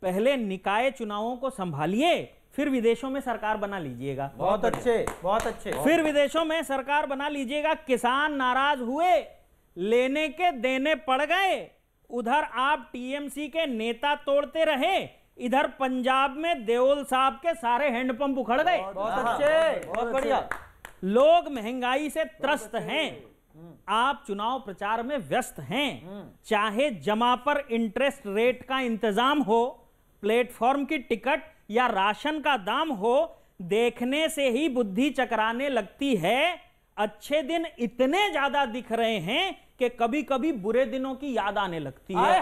पहले निकाय चुनावों को संभालिए, फिर विदेशों में सरकार बना लीजिएगा।
बहुत अच्छे, बहुत अच्छे।
फिर विदेशों में सरकार बना लीजिएगा। किसान नाराज हुए, लेने के देने पड़ गए। उधर आप टीएमसी के नेता तोड़ते रहे, इधर पंजाब में देओल साहब के सारे हैंडपंप उखड़ गए।
बहुत अच्छे, बहुत बढ़िया।
लोग महंगाई से त्रस्त हैं, आप चुनाव प्रचार में व्यस्त हैं। चाहे जमा पर इंटरेस्ट रेट का इंतजाम हो, प्लेटफॉर्म की टिकट या राशन का दाम हो, देखने से ही बुद्धि चकराने लगती है। अच्छे दिन इतने ज्यादा दिख रहे हैं कि कभी कभी बुरे दिनों की याद आने लगती है।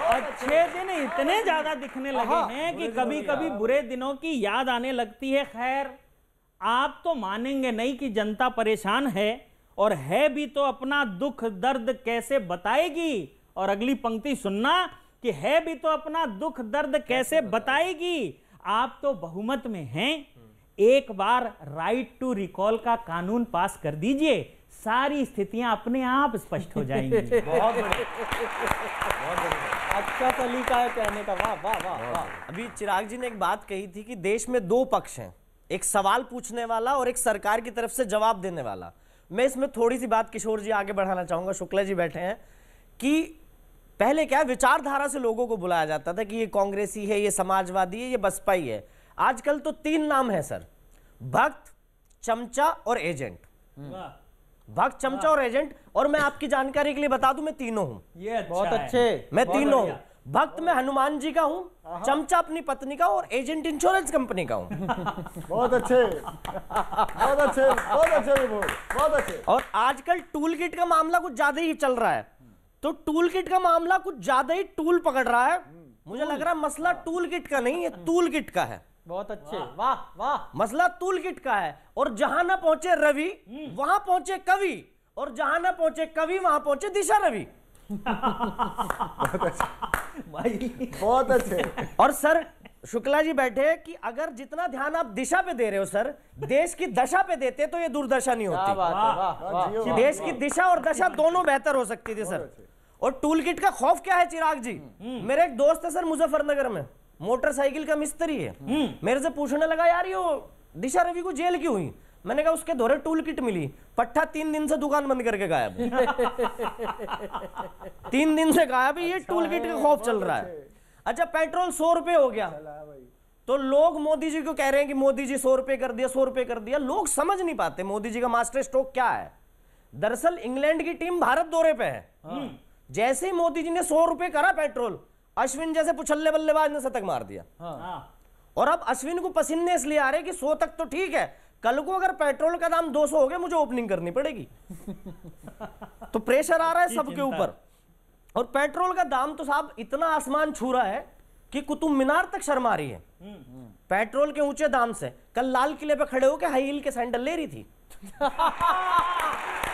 अच्छे दिन इतने ज्यादा दिखने लगे हैं कि कभी कभी बुरे दिनों की याद आने लगती है। खैर, आप तो मानेंगे नहीं कि जनता परेशान है, और है भी तो अपना दुख दर्द कैसे बताएगी। और अगली पंक्ति सुनना कि है भी तो अपना दुख दर्द कैसे बताएगी। आप तो बहुमत में हैं, एक बार राइट टू रिकॉल का कानून पास कर दीजिए, सारी स्थितियां अपने आप स्पष्ट हो जाएंगी।
बहुत अच्छा तरीका है कहने का। वाह वाह वाह वाह।
अभी चिराग जी ने एक बात कही थी कि देश में दो पक्ष हैं, एक सवाल पूछने वाला और एक सरकार की तरफ से जवाब देने वाला। मैं इसमें थोड़ी सी बात किशोर जी आगे बढ़ाना चाहूंगा। शुक्ला जी बैठे हैं कि पहले क्या विचारधारा से लोगों को बुलाया जाता था कि ये कांग्रेसी है, ये समाजवादी है, ये बसपाई है। आजकल तो तीन नाम है सर, भक्त, चमचा और एजेंट। भक्त, चमचा और एजेंट। और मैं आपकी जानकारी के लिए बता दूं, मैं तीनों हूं।
ये अच्छा
बहुत अच्छे, मैं तीनों हूं। भक्त मैं हनुमान जी का हूं, चमचा अपनी पत्नी का, और एजेंट इंश्योरेंस कंपनी का हूं।
बहुत अच्छे, बहुत अच्छे, बहुत अच्छे, बहुत अच्छे।
और आजकल टूल किट का मामला कुछ ज्यादा ही चल रहा है, तो टूल किट का मामला कुछ ज्यादा ही टूल पकड़ रहा है। मुझे लग रहा है मसला टूल किट का नहीं है, टूल किट का है।
बहुत अच्छे, वाह वाह।
मसला टूल किट का है। और जहां ना पहुंचे रवि, वहां पहुंचे कवि, और जहां ना पहुंचे कवि, वहां पहुंचे दिशा रवि।
बहुत अच्छे।
और सर शुक्ला जी बैठे कि अगर जितना ध्यान आप दिशा पे दे रहे हो सर, देश की दशा पे देते तो ये दुर्दशा नहीं
क्या
होती।
बात है, वाह वाह।
देश की दिशा और दशा दोनों बेहतर हो सकती थी सर। और टूल किट का खौफ क्या है चिराग जी? मेरे एक दोस्त है सर मुजफ्फरनगर में, मोटरसाइकिल का मिस्त्री है। मेरे से पूछने लगा, यार ये दिशा रवि को जेल क्यों हुई? मैंने कहा उसके दौरे टूल किट मिली, पट्टा 3 दिन से दुकान बंद करके गायब। 3 दिन से गायब, ये टूल किट का खौफ चल रहा है। अच्छा, पेट्रोल 100 रुपए हो गया तो लोग मोदी जी को कह रहे हैं कि मोदी जी 100 रुपए कर दिया, 100 रुपए कर दिया। लोग समझ नहीं पाते मोदी जी का मास्टर स्ट्रोक क्या है। दरअसल इंग्लैंड की टीम भारत दौरे पे है। जैसे ही मोदी जी ने 100 रुपए करा पेट्रोल, अश्विन जैसे पुछल्ले बल्लेबाज ने शतक मार दिया। और अब अश्विन को पसीने इसलिए आ रहे कि 100 तक तो ठीक है, कल को अगर पेट्रोल का दाम 200 हो गया मुझे ओपनिंग करनी पड़ेगी। तो प्रेशर आ रहा है सबके ऊपर। और पेट्रोल का दाम तो साहब इतना आसमान छू रहा है कि कुतुब मीनार तक शर्मा रही है पेट्रोल के ऊंचे दाम से। कल लाल किले पे खड़े होकर हाई हील के सैंडल ले रही थी।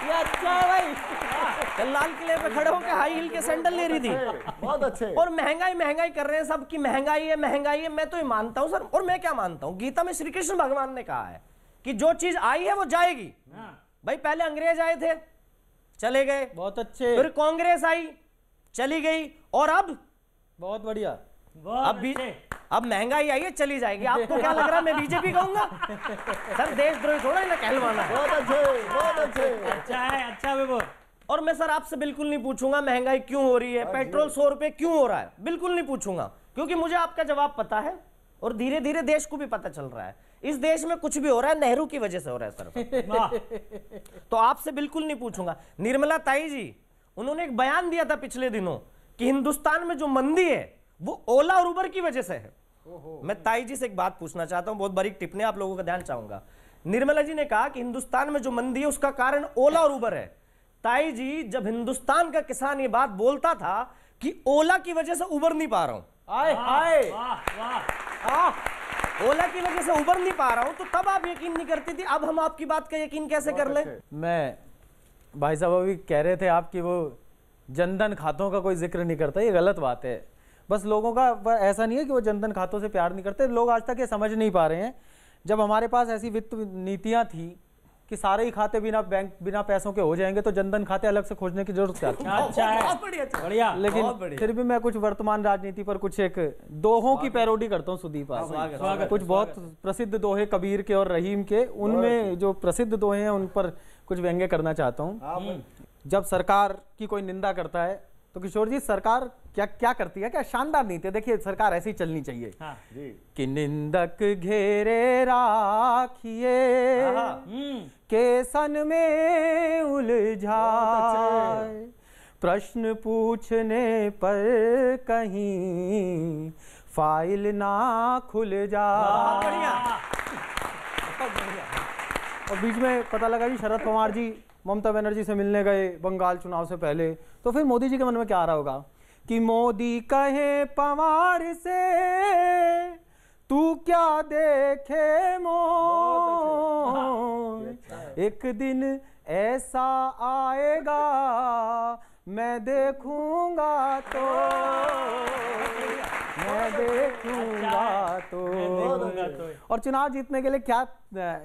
ये अच्छा है भाई।
कल लाल किले पे खड़े होकर हाई हील के सैंडल ले रही थी।
बहुत अच्छे।
और महंगाई कर रहे हैं सब की महंगाई है। मैं तो ये मानता हूं सर, और मैं क्या मानता हूं, गीता में श्री कृष्ण भगवान ने कहा है कि जो चीज आई है वो जाएगी। भाई पहले अंग्रेज आए थे, चले गए,
बहुत अच्छे।
फिर कांग्रेस आई, चली गई, और अब
बहुत बढ़िया।
अब महंगाई आई है, चली जाएगी। आपको क्या लग रहा है मैं बीजेपी कहूंगा? सर देशद्रोही थोड़ा इन्हें कहलवाना है।
बहुत अच्छे, बहुत अच्छे।
अच्छा है, अच्छा विभो।
और मैं सर आपसे बिल्कुल नहीं पूछूंगा महंगाई क्यों हो रही है, पेट्रोल 100 रुपए क्यों हो रहा है, बिल्कुल नहीं पूछूंगा, क्योंकि मुझे आपका जवाब पता है और धीरे धीरे देश को भी पता चल रहा है। इस देश में कुछ भी हो रहा है नेहरू की वजह से हो रहा है सर। तो आपसे बिल्कुल नहीं पूछूंगा। निर्मला ताई जी, उन्होंने एक बयान दिया था पिछले दिनों कि हिंदुस्तान में जो मंदी है वो ओला और उबर की वजह से है। मैं ताई जी से एक बात पूछना चाहता हूं, बहुत बारीक टिप्पणी, आप लोगों का ध्यान चाहूंगा। निर्मला जी ने कहा कि हिंदुस्तान में जो मंदी है उसका कारण ओला और उबर है। ताई जी, जब हिंदुस्तान का किसान ये बात बोलता था कि ओला की वजह से उबर नहीं पा रहा हूं, ओला की वजह से उबर नहीं पा रहा हूं, तो तब आप यकीन नहीं करती थी। अब हम आपकी बात का यकीन कैसे कर लें?
मैं भाई साहब अभी कह रहे थे आपकी वो जनधन खातों का कोई जिक्र नहीं करता, ये गलत बात है। बस लोगों का ऐसा नहीं है कि वो जनधन खातों से प्यार नहीं करते, लोग आज तक ये समझ नहीं पा रहे हैं। जब हमारे पास ऐसी वित्त नीतियां थी कि सारे ही खाते बिना पैसों के हो जाएंगे, तो जनधन खाते अलग से खोजने की जरूरत क्या थी?
अच्छा है, बढ़िया।
लेकिन फिर भी मैं कुछ वर्तमान राजनीति पर कुछ एक दोहों की पैरोडी करता हूँ सुदीप। कुछ बहुत प्रसिद्ध दोहे कबीर के और रहीम के, उनमें जो प्रसिद्ध दोहे हैं उन पर कुछ व्यंग्य करना चाहता हूँ। जब सरकार की कोई निंदा करता है तो किशोर जी सरकार क्या करती है, क्या शानदार नीति है। देखिए सरकार ऐसी चलनी चाहिए। हाँ। कि निंदक घेरे राखिए के सन में उलझाए, प्रश्न पूछने पर कहीं फाइल ना खुल जाए। और बीच में पता लगा जी शरद पवार जी ममता बनर्जी से मिलने गए बंगाल चुनाव से पहले, तो फिर मोदी जी के मन में क्या आ रहा होगा कि मोदी कहे पवार से तू क्या देखे मोय, एक दिन ऐसा आएगा मैं देखूंगा तो, मैं देखूंगा तो। और चुनाव जीतने के लिए क्या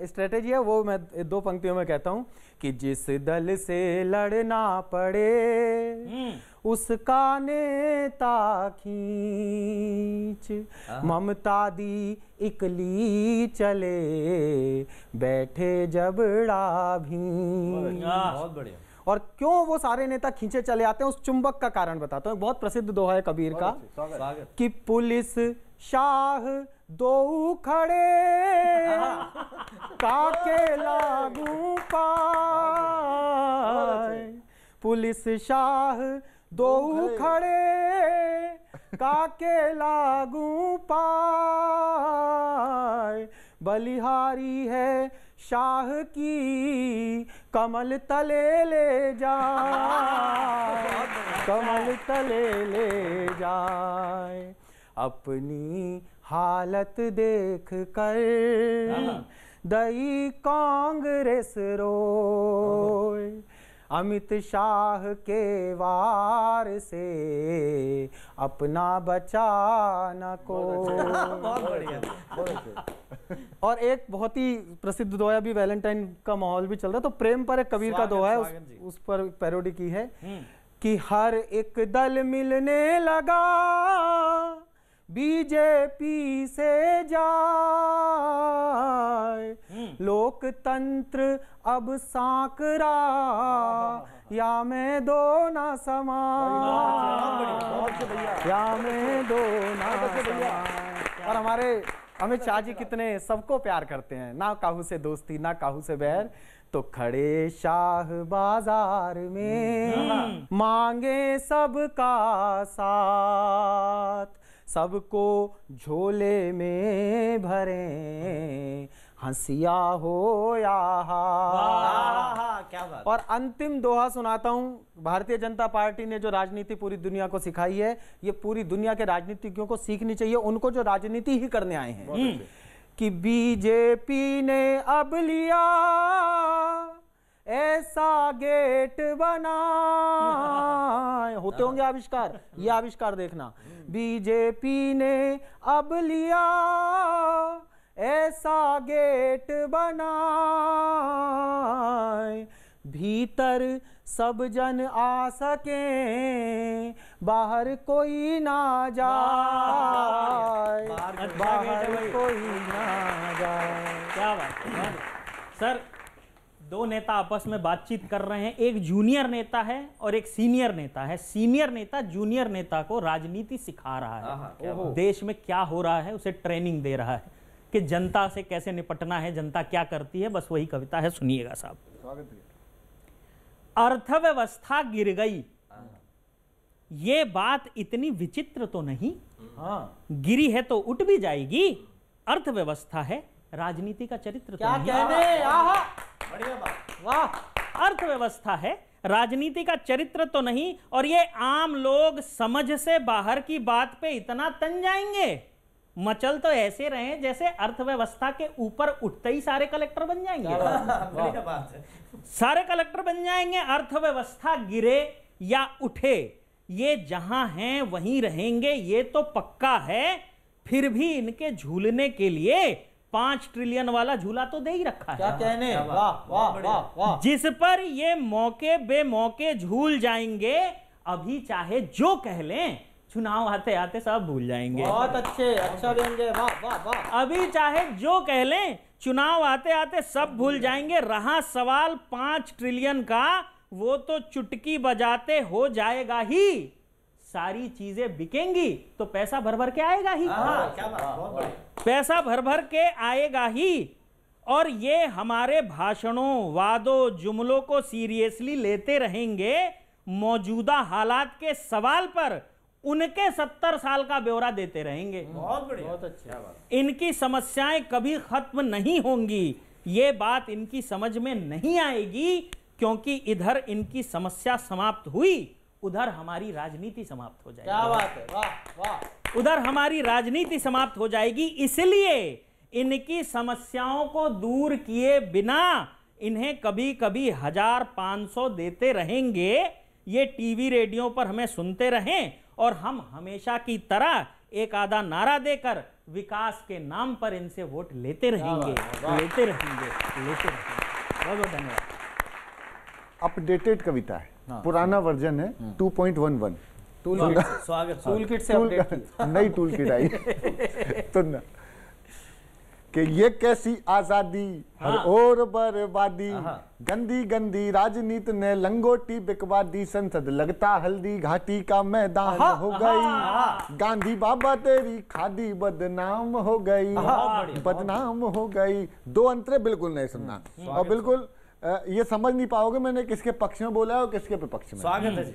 स्ट्रेटेजी है वो मैं 2 पंक्तियों में कहता हूं कि जिस दल से लड़ना पड़े उसका नेता खींच, ममता दी इकली चले बैठे जबड़ा भी।
बहुत बढ़िया।
और क्यों वो सारे नेता खींचे चले आते हैं, उस चुंबक का कारण बताता हूँ। बहुत प्रसिद्ध दोहा है कबीर का कि पुलिस शाह दो खड़े काके लागू पाए, पुलिस शाह दो खड़े काके लागू पाए, बलिहारी है शाह की कमल तले ले जाए, कमल तले ले जाए, अपनी हालत देख कर दई कांग्रेस रोए, अमित शाह के वार से अपना बचा न को। और एक बहुत ही प्रसिद्ध दोहा भी, वैलेंटाइन का माहौल भी चल रहा है, तो प्रेम पर एक कबीर का दोहा है, उस पर पैरोडी की है कि हर एक दल मिलने लगा बीजेपी से जाए, लोकतंत्र अब सांकरा या मैं दो ना समाए, या मैं दो ना समाए। और हमारे अमित शाह जी कितने सबको प्यार करते हैं, ना काहू से दोस्ती ना काहू से बैर, तो खड़े शाह बाजार में मांगे सबका साथ, सबको झोले में भरे
हंसिया हो या
क्या बात।
और अंतिम दोहा सुनाता हूं। भारतीय जनता पार्टी ने जो राजनीति पूरी दुनिया को सिखाई है, ये पूरी दुनिया के राजनीतिज्ञों को सीखनी चाहिए, उनको जो राजनीति ही करने आए हैं, कि बीजेपी ने अब लिया ऐसा गेट बना, होते होंगे आविष्कार, ये आविष्कार देखना। बीजेपी ने अब लिया ऐसा गेट बना, भीतर सब जन आ सके, बाहर कोई ना जाए, बाहर कोई ना जाए।
क्या बात है सर। दो नेता आपस में बातचीत कर रहे हैं, एक जूनियर नेता है और एक सीनियर नेता है। सीनियर नेता जूनियर नेता को राजनीति सिखा रहा है, देश में क्या हो रहा है उसे ट्रेनिंग दे रहा है कि जनता से कैसे निपटना है, जनता क्या करती है। बस वही कविता है, सुनिएगा साहब। अर्थव्यवस्था गिर गई, ये बात इतनी विचित्र तो नहीं, गिरी है तो उठ भी जाएगी। अर्थव्यवस्था है, राजनीति का चरित्र
क्या
तो
कहने, आहा,
बढ़िया बात।
वाह। अर्थव्यवस्था है, राजनीति का चरित्र तो नहीं। और ये आम लोग समझ से बाहर की बात पे इतना तन जाएंगे, मचल तो ऐसे रहे जैसे अर्थव्यवस्था के ऊपर उठते ही सारे कलेक्टर बन जाएंगे।
बढ़िया बात है।
सारे कलेक्टर बन जाएंगे। अर्थव्यवस्था गिरे या उठे, ये जहां हैं वहीं रहेंगे, ये तो पक्का है। फिर भी इनके झूलने के लिए 5 ट्रिलियन वाला झूला तो दे ही रखा है।
क्या कहने, वाह वाह वाह वाह।
जिस पर ये मौके बेमौके झूल जाएंगे। अभी चाहे जो कह लें, चुनाव आते आते सब भूल जाएंगे।
बहुत अच्छे, अच्छा व्यंग्य, वाह वाह वाह।
अभी चाहे जो कह लें, चुनाव आते आते सब भूल जाएंगे। रहा सवाल 5 ट्रिलियन का, वो तो चुटकी बजाते हो जाएगा ही। सारी चीजें बिकेंगी तो पैसा भर भर के आएगा ही।
क्या बात, बहुत बढ़िया।
पैसा भर भर के आएगा ही। और ये हमारे भाषणों, वादों, जुमलों को सीरियसली लेते रहेंगे। मौजूदा हालात के सवाल पर उनके 70 साल का ब्यौरा देते रहेंगे।
बहुत बढ़िया,
बहुत अच्छा।
इनकी समस्याएं कभी खत्म नहीं होंगी, ये बात इनकी समझ में नहीं आएगी, क्योंकि इधर इनकी समस्या समाप्त हुई, उधर हमारी राजनीति समाप्त हो जाएगी।
क्या बात है, वाह वाह।
उधर हमारी राजनीति समाप्त हो जाएगी। इसलिए इनकी समस्याओं को दूर किए बिना इन्हें कभी कभी 1000-500 देते रहेंगे। ये टीवी रेडियो पर हमें सुनते रहें और हम हमेशा की तरह एक आधा नारा देकर विकास के नाम पर इनसे वोट लेते रहेंगे, लेते रहेंगे। बहुत बहुत धन्यवाद।
अपडेटेड कविता है, पुराना वर्जन है 2.11।
स्वागत।
टूल किट से अपडेट की।
नई टूल किट आई तो ना कि ये कैसी आजादी, हर ओर बर्बादी, गंदी गंदी राजनीति ने लंगोटी बिकवा दी, संसद लगता हल्दी घाटी का मैदान हो गई, गांधी बाबा तेरी खादी बदनाम हो गई, बदनाम हो गई। 2 अंतरे बिल्कुल नहीं सुनना, और बिल्कुल ये समझ नहीं पाओगे मैंने किसके पक्ष में बोला है और किसके विपक्ष में।
स्वागत है जी।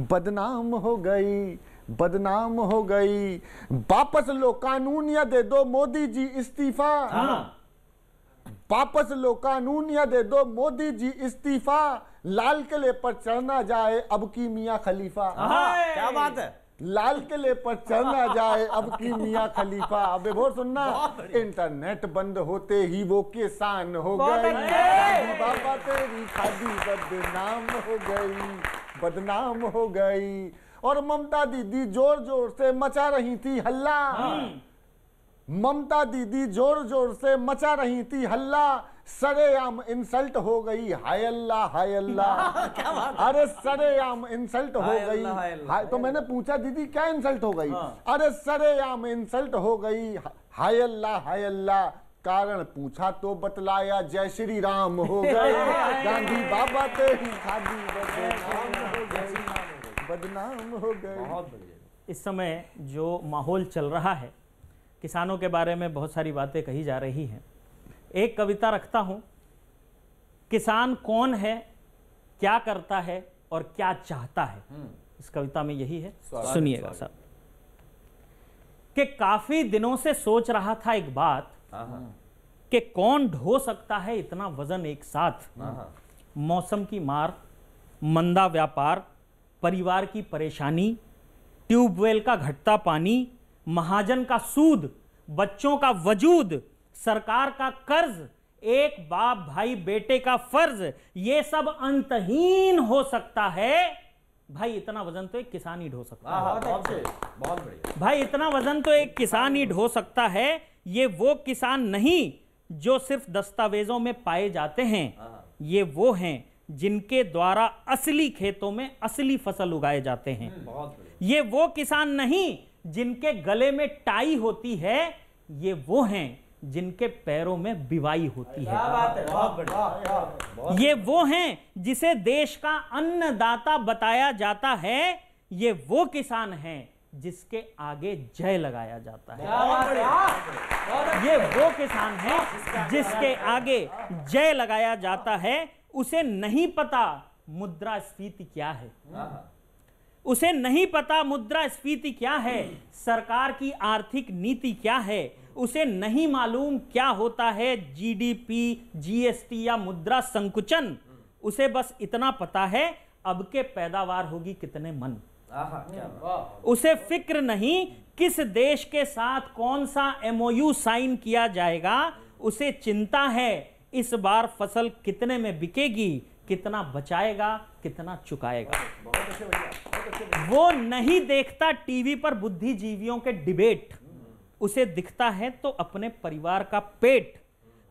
बदनाम हो गई, बदनाम हो गई, वापस लो कानून या दे दो मोदी जी इस्तीफा, वापस लो कानून या दे दो मोदी जी इस्तीफा, लाल किले पर चढ़ना जाए अब की मियां खलीफा।
क्या बात है।
लाल किले पर चढ़ना जाए अब की मियां खलीफा। अबे वो सुनना, इंटरनेट बंद होते ही वो किसान हो गई, बाबा तेरी खादी बदनाम हो गई, बदनाम हो गई। और ममता दीदी जोर जोर से मचा रही थी हल्ला, ममता दीदी जोर जोर से मचा रही थी हल्ला, सरेआम इंसल्ट हो गई, हाय अल्लाह हाय अल्लाह। अरे सरेआम इंसल्ट हो गई। तो मैंने पूछा दीदी क्या इंसल्ट हो गई? अरे सरेआम इंसल्ट हो गई, हाय अल्लाह हाय अल्लाह। कारण पूछा तो बतलाया, जय श्री राम हो गए, गांधी बाबा तेरी खादी बदनाम हो गए।
इस समय जो माहौल चल रहा है, किसानों के बारे में बहुत सारी बातें कही जा रही हैं। एक कविता रखता हूं, किसान कौन है, क्या करता है और क्या चाहता है। इस कविता में यही है, सुनिएगा साहब। कि काफी दिनों से सोच रहा था एक बात, कि कौन ढो सकता है इतना वजन एक साथ। मौसम की मार, मंदा व्यापार, परिवार की परेशानी, ट्यूबवेल का घटता पानी, महाजन का सूद, बच्चों का वजूद, सरकार का कर्ज, एक बाप भाई बेटे का फर्ज, ये सब अंतहीन हो सकता है। भाई इतना वजन तो एक किसान ही ढो सकता है।
बहुत बढ़िया
भाई इतना वजन तो एक किसान ही ढो सकता है। ये वो किसान नहीं जो सिर्फ दस्तावेजों में पाए जाते हैं, ये वो हैं जिनके द्वारा असली खेतों में असली फसल उगाए जाते हैं। ये वो किसान नहीं जिनके गले में टाई होती है, ये वो हैं जिनके पैरों में बिवाई होती है। ये वो हैं जिसे देश का अन्नदाता बताया जाता है। ये वो किसान हैं जिसके आगे जय लगाया जाता है। ये वो किसान हैं जिसके आगे जय लगाया जाता है। उसे नहीं पता मुद्रास्फीति क्या है, उसे नहीं पता मुद्रास्फीति क्या है, सरकार की आर्थिक नीति क्या है, उसे नहीं मालूम क्या होता है जीडीपी, जीएसटी या मुद्रा संकुचन। उसे बस इतना पता है अब के पैदावार होगी कितने मन। उसे फिक्र नहीं किस देश के साथ कौन सा एमओयू साइन किया जाएगा। उसे चिंता है इस बार फसल कितने में बिकेगी, कितना बचाएगा, कितना चुकाएगा। वो नहीं देखता टीवी पर बुद्धिजीवियों के डिबेट। उसे दिखता है तो अपने परिवार का पेट।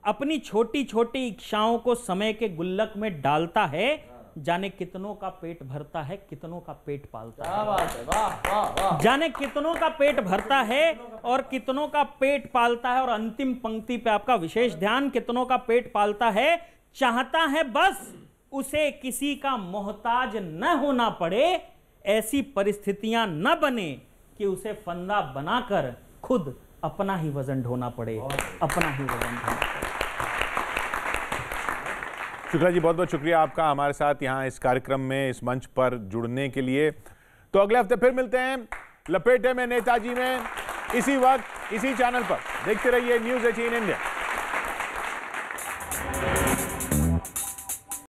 अपनी छोटी छोटी इच्छाओं को समय के गुल्लक में डालता है। जाने कितनों का पेट भरता है, कितनों का पेट पालता है। जाने कितनों का पेट भरता है और कितनों का पेट पालता है। और अंतिम पंक्ति पे आपका विशेष ध्यान, कितनों का पेट पालता है। चाहता है बस उसे किसी का मोहताज न होना पड़े, ऐसी परिस्थितियां न बने कि उसे फंदा बनाकर खुद अपना ही वजन ढोना पड़े, अपना ही वजन ढोना पड़े।
शुक्ला जी, बहुत बहुत शुक्रिया आपका हमारे साथ यहाँ इस कार्यक्रम में, इस मंच पर जुड़ने के लिए। तो अगले हफ्ते फिर मिलते हैं लपेटे में नेताजी में, इसी वक्त इसी चैनल पर। देखते रहिए न्यूज़ 18 इंडिया।